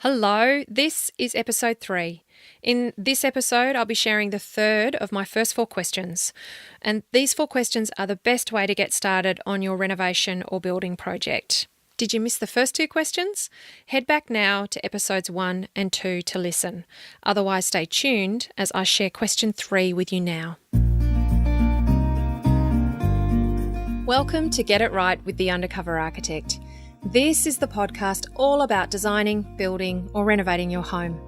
Hello, this is episode 3. In this episode, I'll be sharing the third of my first 4 questions. And these 4 questions are the best way to get started on your renovation or building project. Did you miss the first 2 questions? Head back now to episodes 1 and 2 to listen. Otherwise, stay tuned as I share question 3 with you now. Welcome to Get It Right with the Undercover Architect. This is the podcast all about designing, building, or renovating your home.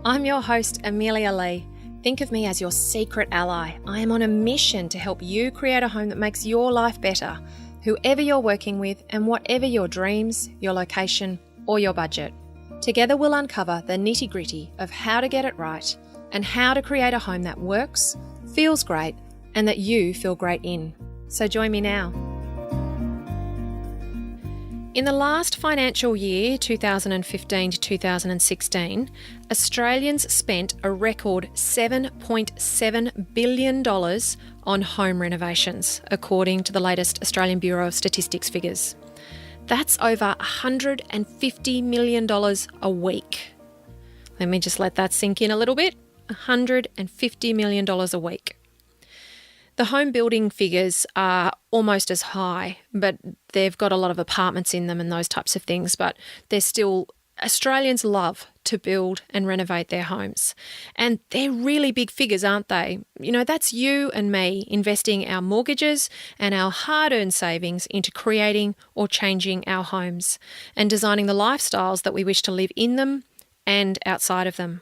I'm your host, Amelia Lee. Think of me as your secret ally. I am on a mission to help you create a home that makes your life better, whoever you're working with and whatever your dreams, your location, or your budget. Together we'll uncover the nitty-gritty of how to get it right and how to create a home that works, feels great, and that you feel great in. So join me now. In the last financial year, 2015 to 2016, Australians spent a record $7.7 billion on home renovations, according to the latest Australian Bureau of Statistics figures. That's over $150 million a week. Let me just let that sink in a little bit. $150 million a week. The home building figures are almost as high, but they've got a lot of apartments in them and those types of things, but they're still, Australians love to build and renovate their homes. And they're really big figures, aren't they? You know, that's you and me investing our mortgages and our hard-earned savings into creating or changing our homes and designing the lifestyles that we wish to live in them and outside of them.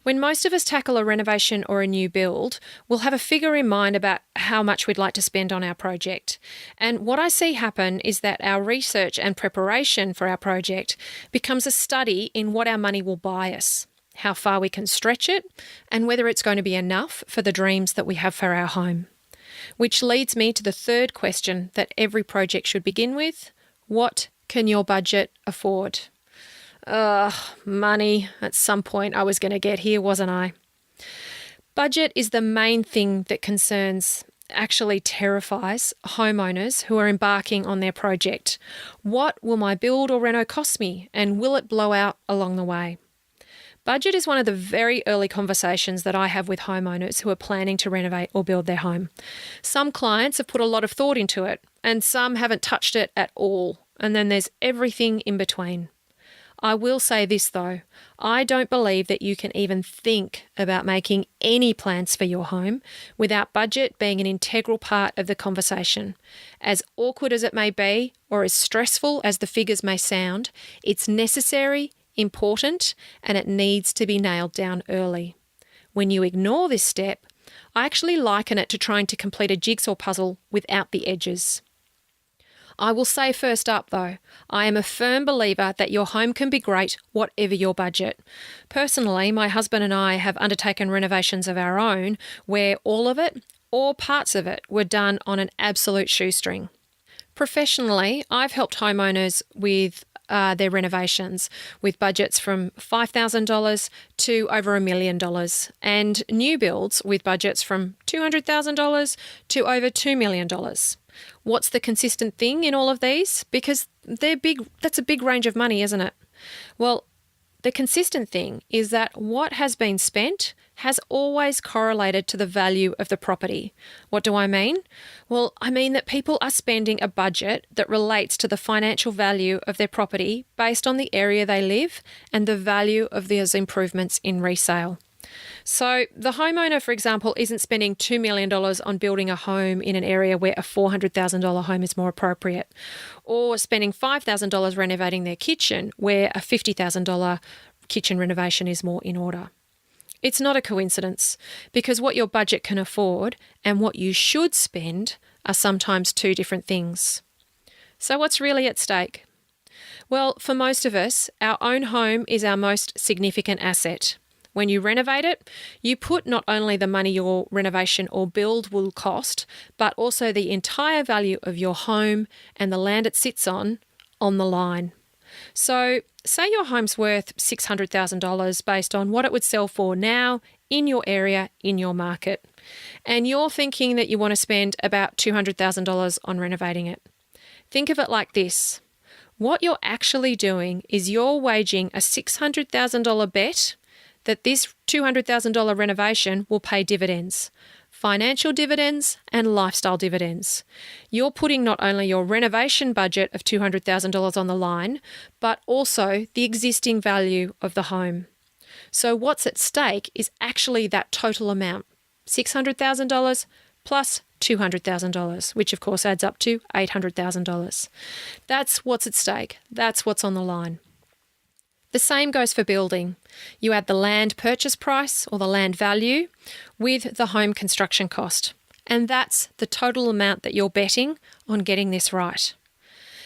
When most of us tackle a renovation or a new build, we'll have a figure in mind about how much we'd like to spend on our project. And what I see happen is that our research and preparation for our project becomes a study in what our money will buy us, how far we can stretch it, and whether it's going to be enough for the dreams that we have for our home. Which leads me to the third question that every project should begin with: what can your budget afford? Money. At some point I was going to get here, wasn't I? Budget is the main thing that actually terrifies homeowners who are embarking on their project. What will my build or reno cost me, and will it blow out along the way? Budget is one of the very early conversations that I have with homeowners who are planning to renovate or build their home. Some clients have put a lot of thought into it, and some haven't touched it at all. And then there's everything in between. I will say this though, I don't believe that you can even think about making any plans for your home without budget being an integral part of the conversation. As awkward as it may be, or as stressful as the figures may sound, it's necessary, important, and it needs to be nailed down early. When you ignore this step, I actually liken it to trying to complete a jigsaw puzzle without the edges. I will say first up though, I am a firm believer that your home can be great whatever your budget. Personally, my husband and I have undertaken renovations of our own where all of it or parts of it were done on an absolute shoestring. Professionally, I've helped homeowners with their renovations with budgets from $5,000 to over $1 million, and new builds with budgets from $200,000 to over $2 million. What's the consistent thing in all of these? Because they're big, that's a big range of money, isn't it? Well, the consistent thing is that what has been spent has always correlated to the value of the property. What do I mean? Well, I mean that people are spending a budget that relates to the financial value of their property based on the area they live and the value of those improvements in resale. So the homeowner, for example, isn't spending $2 million on building a home in an area where a $400,000 home is more appropriate, or spending $5,000 renovating their kitchen where a $50,000 kitchen renovation is more in order. It's not a coincidence, because what your budget can afford and what you should spend are sometimes 2 different things. So what's really at stake? Well, for most of us, our own home is our most significant asset. When you renovate it, you put not only the money your renovation or build will cost, but also the entire value of your home and the land it sits on the line. So say your home's worth $600,000 based on what it would sell for now in your area, in your market, and you're thinking that you want to spend about $200,000 on renovating it. Think of it like this. What you're actually doing is you're waging a $600,000 bet that this $200,000 renovation will pay dividends, financial dividends and lifestyle dividends. You're putting not only your renovation budget of $200,000 on the line, but also the existing value of the home. So what's at stake is actually that total amount, $600,000 plus $200,000, which of course adds up to $800,000. That's what's at stake. That's what's on the line. The same goes for building. You add the land purchase price or the land value with the home construction cost. And that's the total amount that you're betting on getting this right.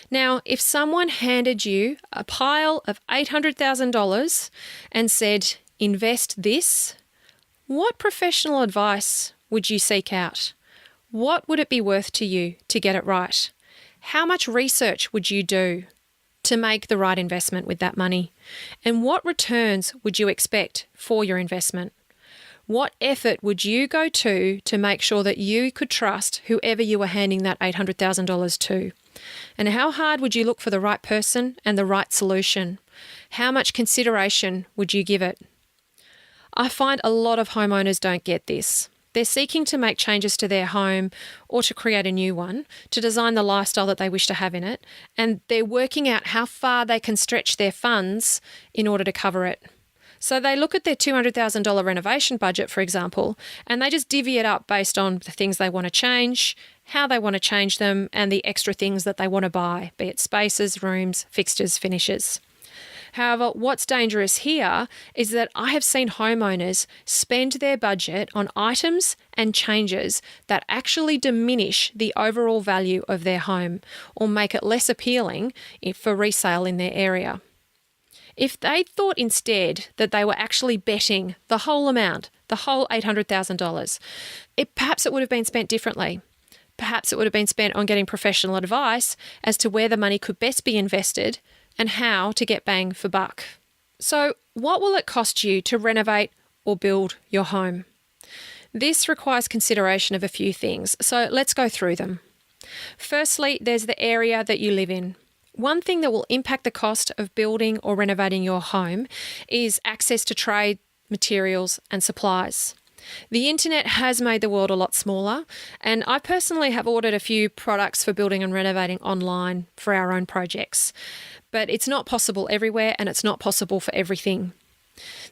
Now, if someone handed you a pile of $800,000 and said, invest this, what professional advice would you seek out? What would it be worth to you to get it right? How much research would you do to make the right investment with that money? And what returns would you expect for your investment? What effort would you go to make sure that you could trust whoever you were handing that $800,000 to? And how hard would you look for the right person and the right solution? How much consideration would you give it? I find a lot of homeowners don't get this. They're seeking to make changes to their home or to create a new one, to design the lifestyle that they wish to have in it, and they're working out how far they can stretch their funds in order to cover it. So they look at their $200,000 renovation budget, for example, and they just divvy it up based on the things they want to change, how they want to change them, and the extra things that they want to buy, be it spaces, rooms, fixtures, finishes. However, what's dangerous here is that I have seen homeowners spend their budget on items and changes that actually diminish the overall value of their home or make it less appealing for resale in their area. If they thought instead that they were actually betting the whole amount, the whole $800,000, perhaps it would have been spent differently. Perhaps it would have been spent on getting professional advice as to where the money could best be invested and how to get bang for buck. So, what will it cost you to renovate or build your home? This requires consideration of a few things, so let's go through them. Firstly, there's the area that you live in. One thing that will impact the cost of building or renovating your home is access to trade, materials, and supplies. The internet has made the world a lot smaller, and I personally have ordered a few products for building and renovating online for our own projects. But it's not possible everywhere, and it's not possible for everything.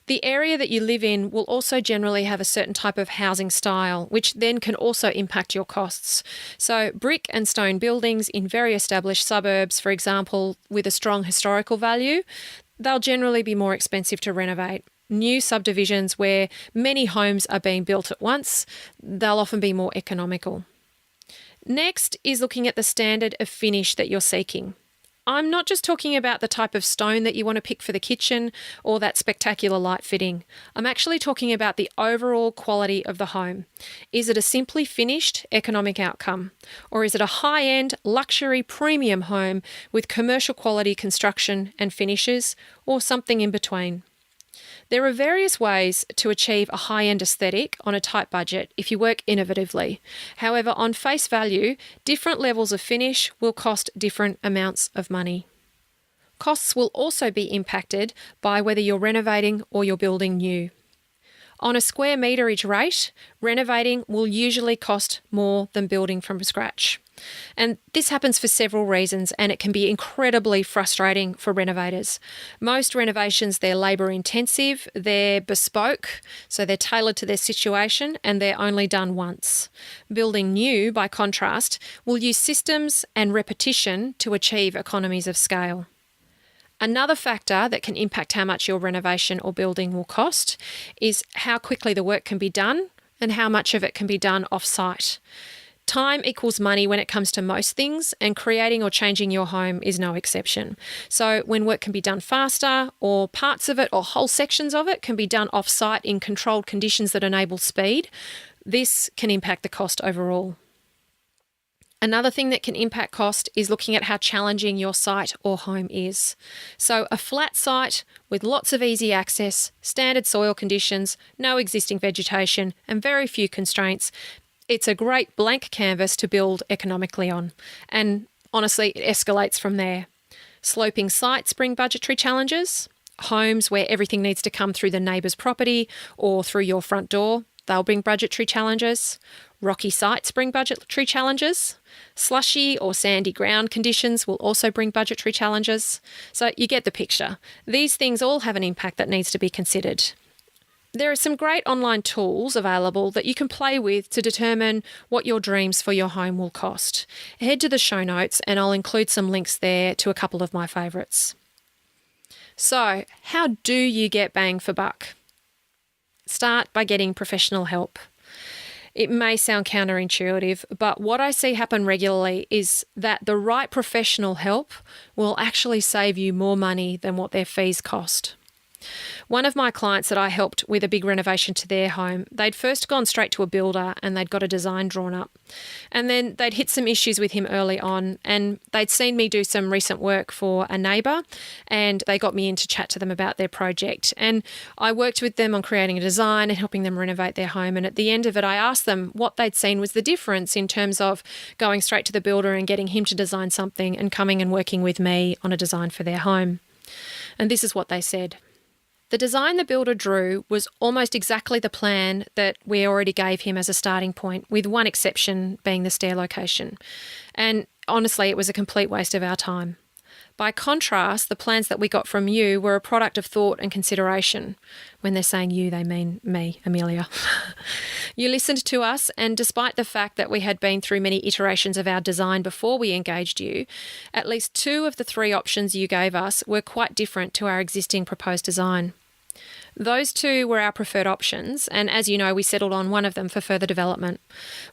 The area that you live in will also generally have a certain type of housing style, which then can also impact your costs. So brick and stone buildings in very established suburbs, for example, with a strong historical value, they'll generally be more expensive to renovate. New subdivisions where many homes are being built at once, they'll often be more economical. Next is looking at the standard of finish that you're seeking. I'm not just talking about the type of stone that you want to pick for the kitchen or that spectacular light fitting. I'm actually talking about the overall quality of the home. Is it a simply finished economic outcome? Or is it a high-end luxury premium home with commercial quality construction and finishes, or something in between? There are various ways to achieve a high-end aesthetic on a tight budget if you work innovatively. However, on face value, different levels of finish will cost different amounts of money. Costs will also be impacted by whether you're renovating or you're building new. On a square meterage rate, renovating will usually cost more than building from scratch. And this happens for several reasons, and it can be incredibly frustrating for renovators. Most renovations, they're labour intensive, they're bespoke, so they're tailored to their situation, and they're only done once. Building new, by contrast, will use systems and repetition to achieve economies of scale. Another factor that can impact how much your renovation or building will cost is how quickly the work can be done and how much of it can be done off-site. Time equals money when it comes to most things, and creating or changing your home is no exception. So when work can be done faster, or parts of it or whole sections of it can be done off-site in controlled conditions that enable speed, this can impact the cost overall. Another thing that can impact cost is looking at how challenging your site or home is. So a flat site with lots of easy access, standard soil conditions, no existing vegetation, and very few constraints, it's a great blank canvas to build economically on. And honestly, it escalates from there. Sloping sites bring budgetary challenges. Homes where everything needs to come through the neighbour's property or through your front door, they'll bring budgetary challenges. Rocky sites bring budgetary challenges. Slushy or sandy ground conditions will also bring budgetary challenges. So you get the picture. These things all have an impact that needs to be considered. There are some great online tools available that you can play with to determine what your dreams for your home will cost. Head to the show notes and I'll include some links there to a couple of my favourites. So, how do you get bang for buck? Start by getting professional help. It may sound counterintuitive, but what I see happen regularly is that the right professional help will actually save you more money than what their fees cost. One of my clients that I helped with a big renovation to their home, they'd first gone straight to a builder and they'd got a design drawn up. And then they'd hit some issues with him early on and they'd seen me do some recent work for a neighbour and they got me in to chat to them about their project. And I worked with them on creating a design and helping them renovate their home. And at the end of it, I asked them what they'd seen was the difference in terms of going straight to the builder and getting him to design something and coming and working with me on a design for their home. And this is what they said. The design the builder drew was almost exactly the plan that we already gave him as a starting point, with one exception being the stair location. And honestly, it was a complete waste of our time. By contrast, the plans that we got from you were a product of thought and consideration. When they're saying you, they mean me, Amelia. You listened to us, and despite the fact that we had been through many iterations of our design before we engaged you, at least 2 of the 3 options you gave us were quite different to our existing proposed design. Those 2 were our preferred options, and as you know, we settled on one of them for further development.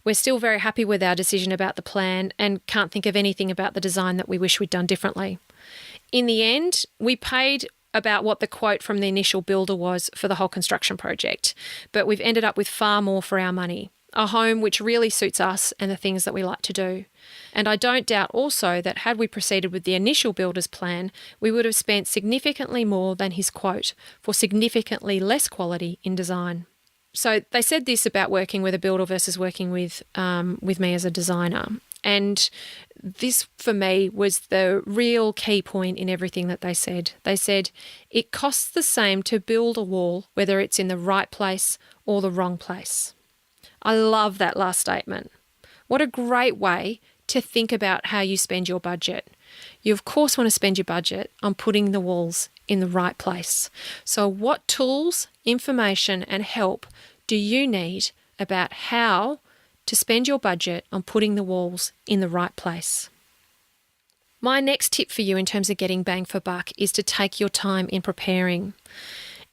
We're still very happy with our decision about the plan and can't think of anything about the design that we wish we'd done differently. In the end, we paid about what the quote from the initial builder was for the whole construction project, but we've ended up with far more for our money. A home which really suits us and the things that we like to do. And I don't doubt also that had we proceeded with the initial builder's plan, we would have spent significantly more than his quote for significantly less quality in design. So they said this about working with a builder versus working with me as a designer. And this, for me, was the real key point in everything that they said. They said, it costs the same to build a wall, whether it's in the right place or the wrong place. I love that last statement. What a great way to think about how you spend your budget. You, of course, want to spend your budget on putting the walls in the right place. So what tools, information, and help do you need about how to spend your budget on putting the walls in the right place? My next tip for you in terms of getting bang for buck is to take your time in preparing.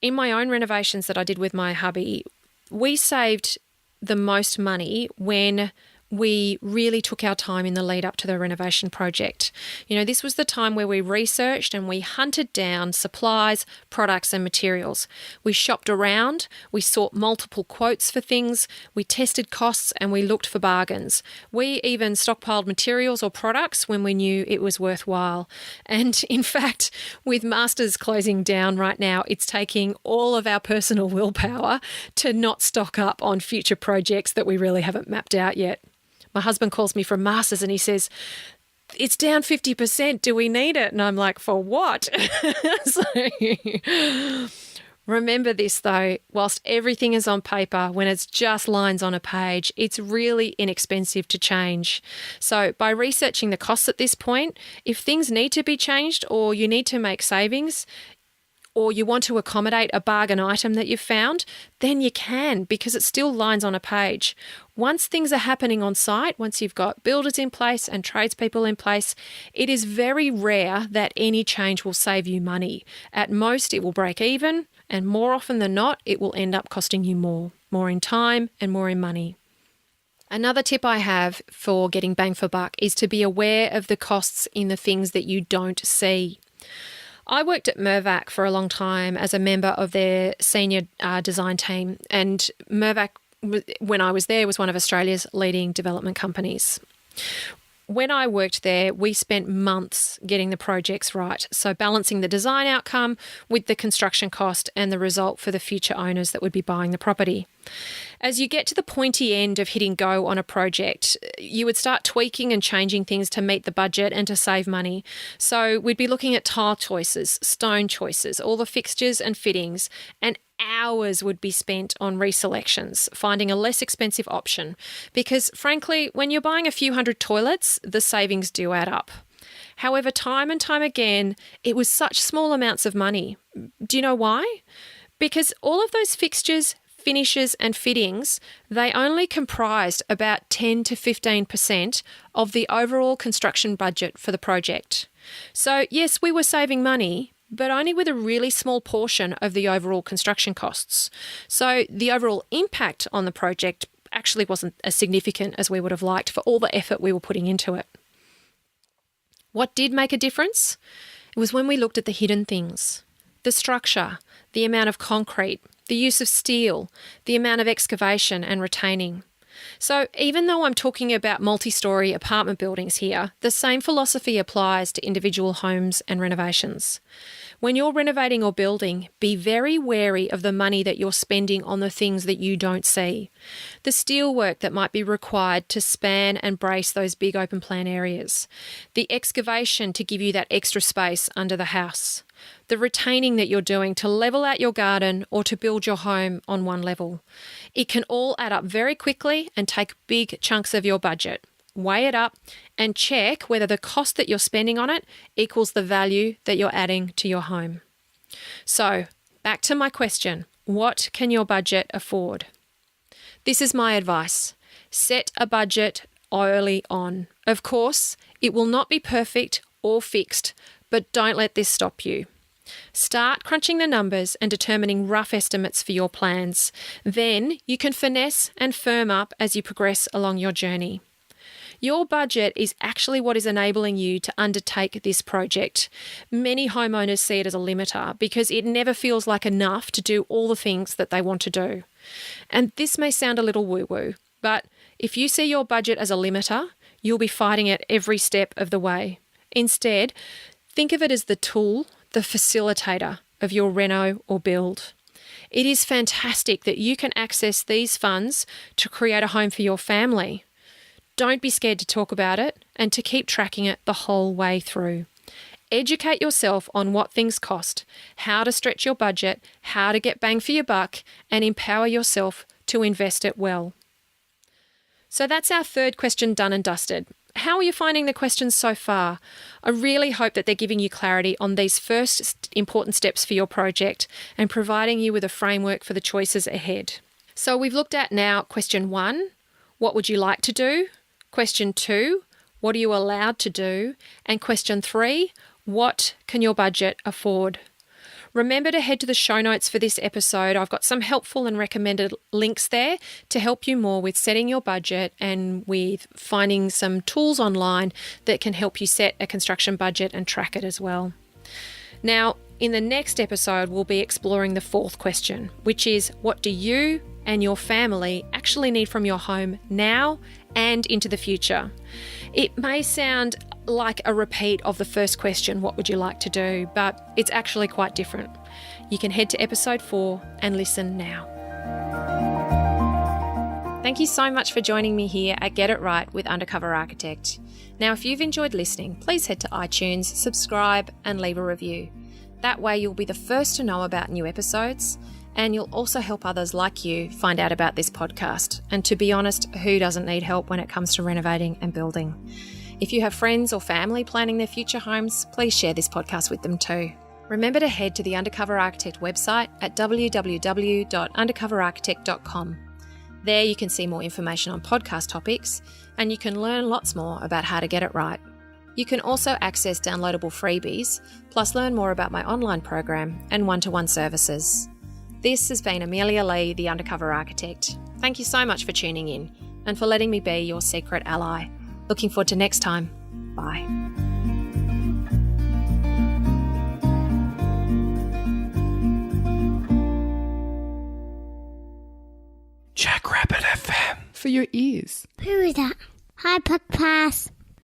In my own renovations that I did with my hubby, we saved the most money when we really took our time in the lead up to the renovation project. You know, this was the time where we researched and we hunted down supplies, products and materials. We shopped around, we sought multiple quotes for things, we tested costs and we looked for bargains. We even stockpiled materials or products when we knew it was worthwhile. And in fact, with Masters closing down right now, it's taking all of our personal willpower to not stock up on future projects that we really haven't mapped out yet. My husband calls me from Masters and he says, it's down 50%. Do we need it? And I'm like, for what? So, remember this though, whilst everything is on paper, when it's just lines on a page, it's really inexpensive to change. So by researching the costs at this point, if things need to be changed or you need to make savings, or you want to accommodate a bargain item that you've found, then you can, because it's still lines on a page. Once things are happening on site, once you've got builders in place and tradespeople in place, it is very rare that any change will save you money. At most, it will break even, and more often than not, it will end up costing you more in time and more in money. Another tip I have for getting bang for buck is to be aware of the costs in the things that you don't see. I worked at Mirvac for a long time as a member of their senior design team, and Mirvac, when I was there, was one of Australia's leading development companies. When I worked there, we spent months getting the projects right. So balancing the design outcome with the construction cost and the result for the future owners that would be buying the property. As you get to the pointy end of hitting go on a project, you would start tweaking and changing things to meet the budget and to save money. So we'd be looking at tile choices, stone choices, all the fixtures and fittings, and hours would be spent on reselections, finding a less expensive option. Because frankly, when you're buying a few hundred toilets, the savings do add up. However, time and time again, it was such small amounts of money. Do you know why? Because all of those fixtures, finishes and fittings, they only comprised about 10 to 15% of the overall construction budget for the project. So yes, we were saving money, but only with a really small portion of the overall construction costs. So the overall impact on the project actually wasn't as significant as we would have liked for all the effort we were putting into it. What did make a difference? It was when we looked at the hidden things, the structure, the amount of concrete, the use of steel, the amount of excavation and retaining. So even though I'm talking about multi-storey apartment buildings here, the same philosophy applies to individual homes and renovations. When you're renovating or building, be very wary of the money that you're spending on the things that you don't see. The steelwork that might be required to span and brace those big open plan areas. The excavation to give you that extra space under the house. The retaining that you're doing to level out your garden or to build your home on one level. It can all add up very quickly and take big chunks of your budget. Weigh it up and check whether the cost that you're spending on it equals the value that you're adding to your home. So, back to my question, what can your budget afford? This is my advice. Set a budget early on. Of course, it will not be perfect or fixed, but don't let this stop you. Start crunching the numbers and determining rough estimates for your plans. Then you can finesse and firm up as you progress along your journey. Your budget is actually what is enabling you to undertake this project. Many homeowners see it as a limiter because it never feels like enough to do all the things that they want to do. And this may sound a little woo-woo, but if you see your budget as a limiter, you'll be fighting it every step of the way. Instead, think of it as the tool, the facilitator of your reno or build. It is fantastic that you can access these funds to create a home for your family. Don't be scared to talk about it and to keep tracking it the whole way through. Educate yourself on what things cost, how to stretch your budget, how to get bang for your buck, and empower yourself to invest it well. So that's our third question done and dusted. How are you finding the questions so far? I really hope that they're giving you clarity on these first important steps for your project and providing you with a framework for the choices ahead. So we've looked at now question 1, what would you like to do? Question 2, what are you allowed to do? And question 3, what can your budget afford? Remember to head to the show notes for this episode. I've got some helpful and recommended links there to help you more with setting your budget and with finding some tools online that can help you set a construction budget and track it as well. Now, in the next episode, we'll be exploring the fourth question, which is what do you and your family actually need from your home now and into the future? It may sound like a repeat of the first question, what would you like to do? But it's actually quite different. You can head to episode 4 and listen now. Thank you so much for joining me here at Get It Right with Undercover Architect. Now, if you've enjoyed listening, please head to iTunes, subscribe and leave a review. That way you'll be the first to know about new episodes, and you'll also help others like you find out about this podcast. And to be honest, who doesn't need help when it comes to renovating and building? If you have friends or family planning their future homes, please share this podcast with them too. Remember to head to the Undercover Architect website at www.undercoverarchitect.com. There you can see more information on podcast topics, and you can learn lots more about how to get it right. You can also access downloadable freebies, plus learn more about my online program and one-to-one services. This has been Amelia Lee, the Undercover Architect. Thank you so much for tuning in and for letting me be your secret ally. Looking forward to next time. Bye. Jackrabbit FM. For your ears. Who is that? Hi, Podcast.